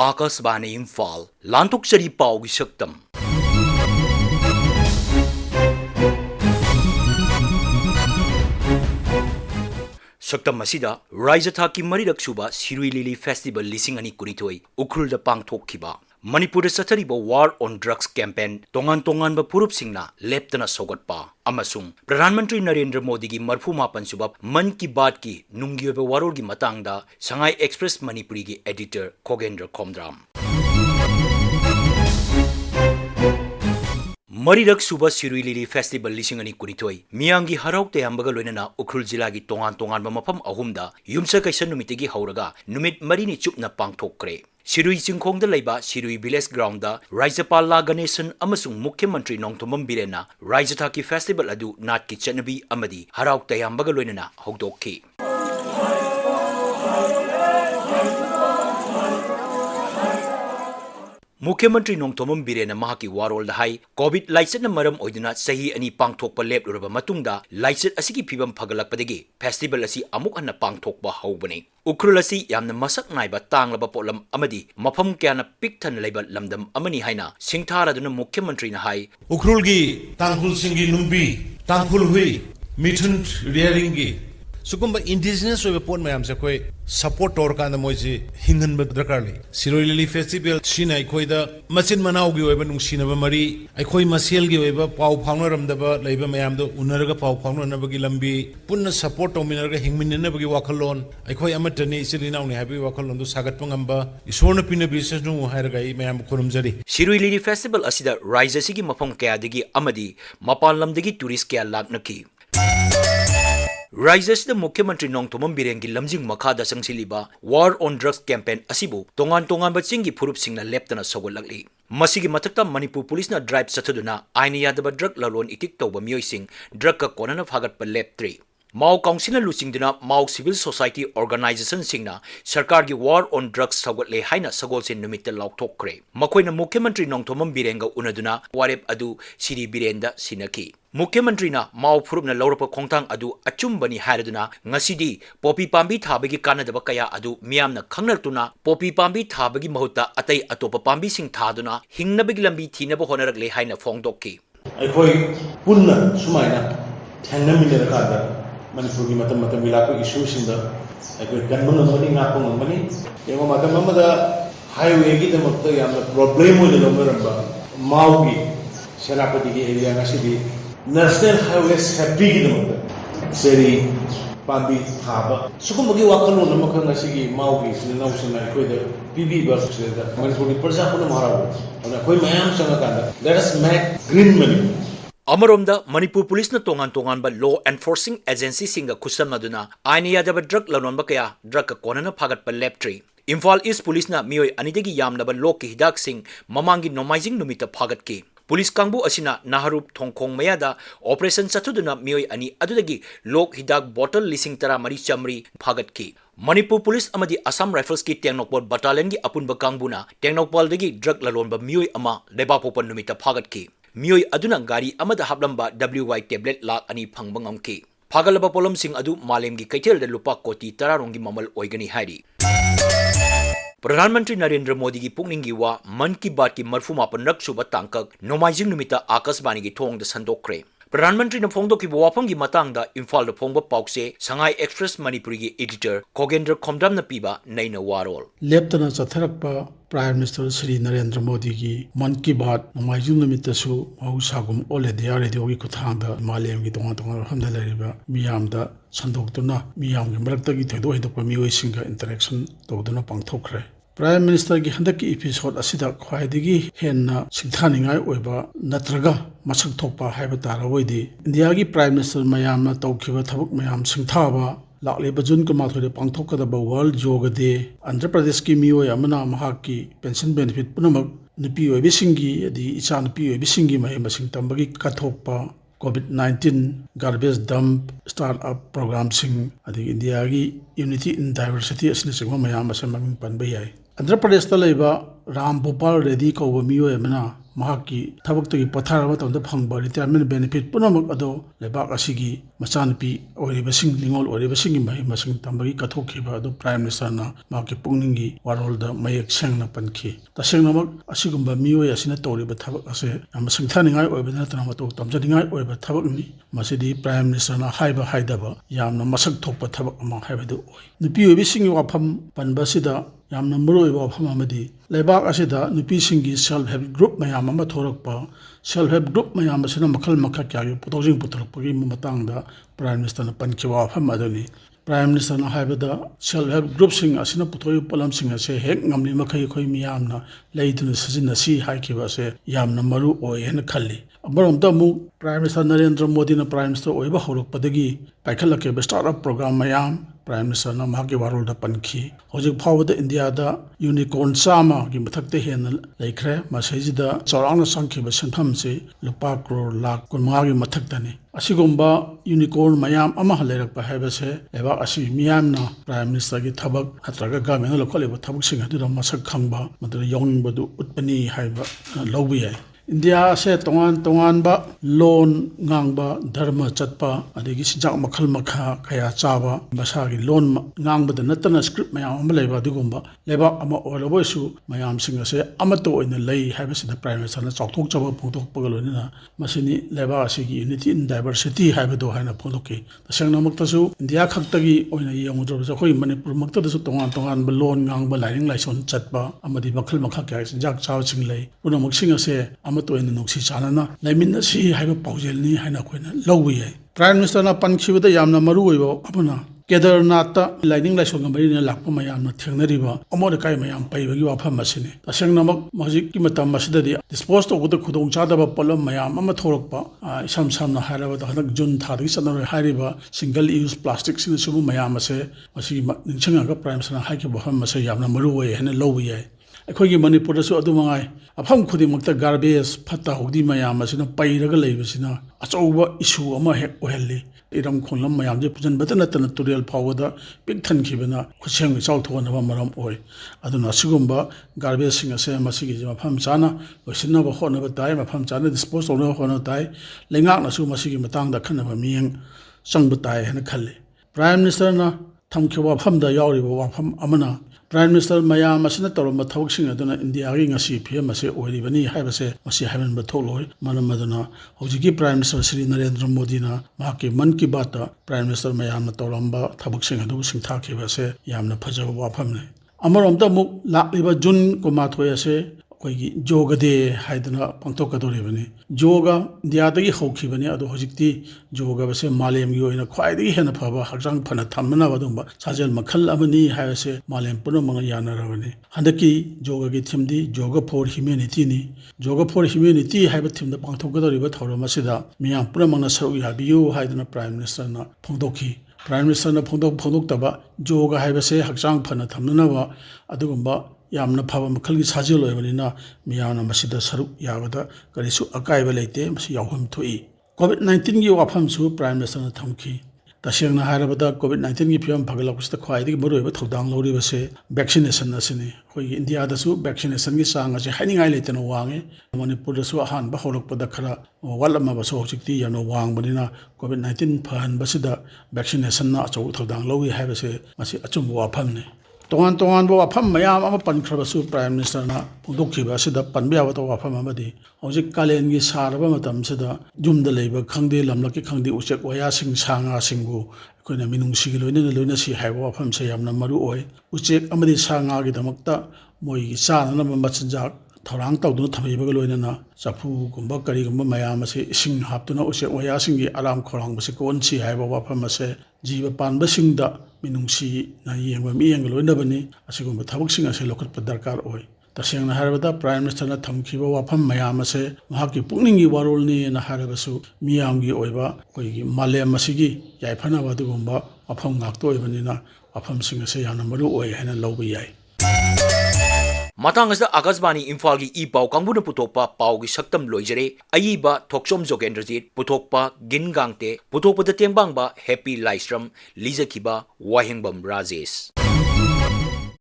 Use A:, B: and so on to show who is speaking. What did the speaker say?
A: Akasvani Imphal, Thokchom Paugi Shaktam. Shaktam Masida, Raizataki Maridak Suba, Sirui Lili Festival Lisingani Kuritoi, Ukrul the Pang Thokkiba. Manipur Satariba War on Drugs campaign, Tongan Tongan ba Purup Singna, Leptana Sogatpa, Amasung, Pradhan Mantri Narendra Modi gi Marphuma Pansubab, Man Ki Baat ki, Nungi Warol gi Matangda, Shanghai Express Manipuri gi editor, Kogendra Komdram. Maridak Suba Sirui Lili Festival Lisingani Kuritoi, Miyangi Harauk te Ambaga Loinana, Ukrul Zilagi Tongan Tongan Mapam Ahumda, Yumsa Kaisan Numitigi Hauraga, Numit Marini Chupna Pang Thokre. Sirui Singkong the Laiba, Sirui Village Ground da, Raizapal La Ganesan, Amasung Mukhya Mantri Nongtomam Birena, Raizataki Festival Adu, Nat Ki Chanabi Amadi, Harauk Tayambaga Loinana, Hogdoki. Mukhya Mantri Nongtomam Birena Mahaki Warol the High, COVID Lightset Namaram Oiduna, Sahi ani Pang Thokpa Lep Uraba Matunda, Lightset Asiki Pibam Pagalak Padegi, Festival Asi Amuk and Pang Thokpa Haubani. Ukrulasi Yam the Masak Naiba Tang Laba Polam Amadi, Mapam Kana Piktan Label Lamdam Amani Haina, Singtara Duna Mukhya Mantri Nahai.
B: Ukrulgi, Tangkul Singi Numbi, Tangkul Hui, Mitun Rieringi. Sukumba indigenous of a port mayam sakoi support or kind of moisi hingan badrakarli. Siroi Lili Festival, Shina Koida, Masin Manaugi over Nushina Mari, I koi Masilgi over Pau Pounder the labor mayamdo, Unaraga Pau Pounder Navagilambi, Puna support of Minaga Hingmin Navagi Wakalon, I koi Amatani Sirina only happy Wakalon to Sagatpangamba, Isona Pina business no Haragai Mayam Kurumzari.
A: Sirui Lili Festival Asida Raizasigi Mapam Kayadigi Amadi, Mapalamdigi Tourist Kaya Lagnaki. Rises the Mukhya Mantri Nongtomam Birengi Lamjing Makada Sangsiliba War on Drugs campaign Asibu Tongan Tongan Batsingi Purup Singna Leptana Sogolagli. Masigi Matakta Manipur Police na drive Satuduna Aini Yadaba drug lalon itik toba mioy sing drug ka konana Hagat pa Lep 3. Mao Council na lusingduna Mao Civil Society Organization singna Sarkar gi War on Drugs sagotle haina sagol sin numit lauk thokre. Makoy na Mukhya Mantri Nongtomam Birenga unaduna warep adu Siri Birenda sinaki. Mukhya Mantri na Mao Phurup na Laurapa Khongtang adu achumbani haraduna ngasidi Poppy Pambi thabagi kanadaba kaya adu miyamna khangnartuna Poppy Pambi thabagi mahutta atai atopa pambi sing thaduna hingnabagi lambi thinaba honaragle haina phongdokki.
B: Aikoi punna sumaina thangnamina kada Manipuri Matam Milako issues in the Ganman money, Napong money. Yama Matamada highway give them up the problem with the number Maui, Serapati area, Nashidi, National Highways have big them Seri, Pambi, Haba. Sukumaki Wakano, Namakangasi, Maui, the notion like with the PB versus the Manipuri Persapu Marawa. On a Koyam Sanakanda. Let us make green money.
A: Amaromda Manipur Police na tongan ba law enforcing agency singa kusam maduna aini yadaba drug lanon ba kaya drug ka kona na phagat pa lep 3 Imphal East Police na miyoy anidagi yamna ba law ki hidak sing mamangi nomaizing numita phagat ki Police kangbu asina Naharup Thongkong mayada operation satuduna miyoy ani adudagi lok hidak bottle lising tara mari chamri phagat ki Manipur Police amadi Assam Rifles ki Tengnokpal Battalion gi apunba kangbuna Tengnokpal dagi drug lalon ba miyoy ama lebapopan numita phagat ki Miyoy aduna gari amada hablamba WY tablet lak ani phangbangam ki phagalaba polom sing adu malemgi kaithel de lupa koti tararongi mamal oigani hari Pradhan Mantri Narendra Modi gi pukningi wa Man Ki Baat ki marfuma panrak suba tangkak nomaizing numita Akasvani gi thong da sandokre Pradhan Mantri na phongdoki wapang gi matangda Imphal da phongba paukse Shanghai Express Manipuri gi editor Kogendra Komdram na piba naina warol
C: Leptana Chatharakpa Prime Minister Shri Narendra Modi ki Man Ki Baat Nomaizing Numitasu Mahusagum Oledia Radio gi kuthangda Malem gi tonga tonga hamda lariba miyamda sandoktuna miyam gi marakta gi thedo hedokpa miyoi singa interaction toduna pangthokre Prime Minister ki handaki episode asida khwaidigi henna singthaningai oiba natraga masak thokpa haiba tara oidi India ki Prime Minister mayamna tawkhiba thabuk mayam singthaba Lakle June Kamathode Pangthokadaba World Yoga Day, Andhra Pradesh ki miyoy amana mahaki pension benefit punamak nupi oibisingi di icha nupi oibisingi mahi masing tambagi kathokpa COVID-19 garbage dump startup program sing adi India ki unity in diversity asini singwa mayam asa maming panba yai Andhra Pradesh ta leiba Ram Bhopal Reddy kauba miyoy amana mahaki thabak pathara matanda phangba retirement benefit punamak ado lebak asigi machanpi oribasing lingol oribasing mai masing tambagi kathokhiba ado prime minister na mahaki pungningi warolda mayek sengna pankhi tasengnamak asigumba mioi asina toriba thabak ase am singthaningai oibana tana matok tamjaningai oiba thabak ni masidi prime minister na haiba haidaba yamna masak thokpa thabak ama haibadu oi nupi oibising wafam panba sida yamna muroi wafam amadi lebak asida nupi singi self help group mayam ama thorakpa self help group mayam asina makhal makha kya putojing puthrakpagi matangda prime minister na pankhiwa wafam adoni prime minister na haibada self help group sing asina puthoi palam sing ase hek ngamli makhai khoi miyamna leiduna sajina si haikiba ase yamna maru oi hen khalli abarom da mu prime minister Narendra Modi na prime minister oiba horokpadagi paikhalake startup program mayam prime minister na mahaki warol da pankhi hojik phawda India da unicorn sama gi mathakte hen laikre masajida chorana sangkhiba sentham se lupa crore lakh kunma gi mathaktani asigomba unicorn mayam ama halerak pa haibase eba asi miyamna prime minister gi thabak hatraga government lokaleba thabak sing adu masak khangba madra yong badu utpani haiba lobbi hai India se tongan ba loan ngangba dharma chatpa adigi sinjak makhal makha kaya chaba basagi loan ngangba da natana script mayam ama leiba digumba leba ama oloboisu mayam singa se amato oina lei haibasida prime minister na chokthok chaba phungtok pagalonina masini leba asigi unity in diversity haibado haina phungtoki tasangna maktasu India khaktagi oina yengudro sa khoi manipur maktadasu tongan ba loan ngangba lairing laison chatpa amadi makhal makha kaya sinjak chaw sing lei puna maksinga se amato ina nuksi chanana laimin si haiba paujelni haina khoina lowwi hai prime minister na pankhibada yamna maru oibo apuna Kedarnath lining laisong ngambari na lakpa mayam na thengnariba amor kai mayam paibagi wafam masini tasengnamak mahjik ki matam masidadi dispose to uda khudong chadaba polam mayam ama thorokpa isam samna haraba da hanak jun thadagi sanaro hariba single use plastic sin subu mayam ase masi ningsanga ga prime minister haiki wafam mase yamna maru oi hena lowwi hai ꯑꯩꯈꯣꯏꯒꯤ ꯃꯅꯤꯄꯨꯔꯗꯁꯨ ꯑꯗꯨꯃꯉꯥꯏ ꯃꯐꯝ ꯈꯨꯗꯤꯡꯃꯛꯇ garbage ꯐꯠꯇ ꯍꯥꯎꯗꯤ ꯃꯌꯥꯝ ꯑꯁꯤꯅ ꯄꯩꯔꯒ ꯂꯩꯕꯁꯤꯅ ꯑꯆꯧꯕ ꯏꯁꯨ ꯑꯃ ꯍꯦꯛ ꯑꯣꯏꯍꯜꯂꯤ ꯏꯔꯝ ꯈꯣꯡꯂꯝ ꯃꯌꯥꯝꯁꯦ ꯄꯨꯟꯁꯤꯟꯕꯇ ꯅꯠꯇꯅ ꯇꯨꯔꯦꯜ ꯐꯥꯎꯕꯗ ꯄꯤꯛ ꯊꯟꯈꯤꯕꯅ ꯈꯨꯠꯁꯦꯝꯒꯤ ꯆꯥꯎꯊꯣꯛꯍꯟꯅꯕ ꯃꯔꯝ ꯑꯣꯏ ꯑꯗꯨꯅ ꯑꯁꯤꯒꯨꯝꯕ ꯒꯥꯔꯕꯦꯖꯁꯤꯡ ꯑꯁꯦ ꯃꯁꯤꯒꯤꯁꯦ ꯃꯐꯝ ꯆꯥꯅ ꯂꯣꯏꯁꯤꯟꯅꯕ ꯍꯣꯠꯅꯕ ꯇꯥꯏ ꯃꯐꯝ ꯆꯥꯅ ꯗꯤꯁꯄꯣꯖ ꯇꯧꯅꯕ ꯍꯣꯠꯅꯕ ꯇꯥꯏ ꯂꯩꯉꯥꯛꯅꯁꯨ ꯃꯁꯤꯒꯤ ꯃꯇꯥꯡꯗ ꯑꯈꯟꯅꯕ ꯃꯤꯠꯌꯦꯡ ꯆꯪꯕ ꯇꯥꯏ ꯍꯥꯏꯅ ꯈꯜꯂꯤ ꯄ꯭ꯔꯥꯏꯝ ꯃꯤꯅꯤꯁꯇꯔꯅ ꯊꯝꯈꯤꯕ ꯋꯥꯐꯝꯗ ꯌꯥꯎꯔꯤꯕ ꯋꯥꯐꯝ ꯑꯃꯅ Prime Minister mayam asina tawramba thawksing aduna India gi ngasi phim ase oiribani haibase masi haiman ba tholoi manam aduna hojiki Prime Minister Shri Narendra Modi na mahaki man ki baat Prime Minister mayam na tawramba thabaksing adu singtha khibase yamna phajaba wafam ne amarom da muk lakliba June kumathoi ase koigi yoga de haidana pangthokadoribani yoga India dagi hawkhibani adu hojikti yoga base malem gi oina khwaidagi hena phaba hakjang phana thamna badumba sajal makhal amani haise malem punamanga yanarabani handaki yoga gi thimdi yoga for humanity ni yoga for humanity haiba thimda pangthokadoriba thawramasida miyam punamanga saru yabiyu haidana Prime Minister na phongdokhi Prime Minister na phongdok taba yoga haibase hakjang phana thamna ba adugumba yamna phaba makhalgi sajil oibanina miyamna masida saruk yabada karisu akaiba leite masi yawham thoi COVID-19 gi wafam su Prime Minister na thamki tasengna harabada COVID-19 gi phiyam phagalakusita khwaidagi maroiba thodang loribase vaccination asini khoi India da su vaccination gi sang ase hainingai leitana wange Manipur da su ahan ba horokpada khara walama ba so hojikti yamna wangbanina COVID-19 phan basida vaccination na achau thodang lowi haibase masi achumbu wafam ne tongan bo wafam mayam ama pankhrabasu Prime Minister na pungdokhiba sida panbiya to wafam amadi hojik kalen gi saraba matam sida jumda leiba khangde lamlaki khangde uchek waya sing sanga singbu koina minung sigi loina si haiba wafam se yamna maru oi uchek amadi sanga gi damakta moi gi chana na machinjak thorang tawduna thamaiba loina chapu gumba kari gumba mayam ase ising haptuna uchek waya singi alam khorang base konchi haiba wafam ase jiba panba singda minungsi na yengba miyeng loina bani asigumba thabaksing ase lokatpa darkar oi tasengna harabada Prime Minister na thamkhiba wafam mayam ase mahaki pukningi warolni na harabasu miyamgi oiba koigi malem asigi yaifana wadugumba wafam ngakto oibanina wafam sing ase yana maru oi haina lawba yai
A: Matang asda Akashbani Imphal gi I pau kangbuna putokpa pau gi saktam loijare ayiba Thokchom Jogendrajit putokpa Gangte putokpa da tengbangba Happy Laistram lizakiba Wahengbam Rajesh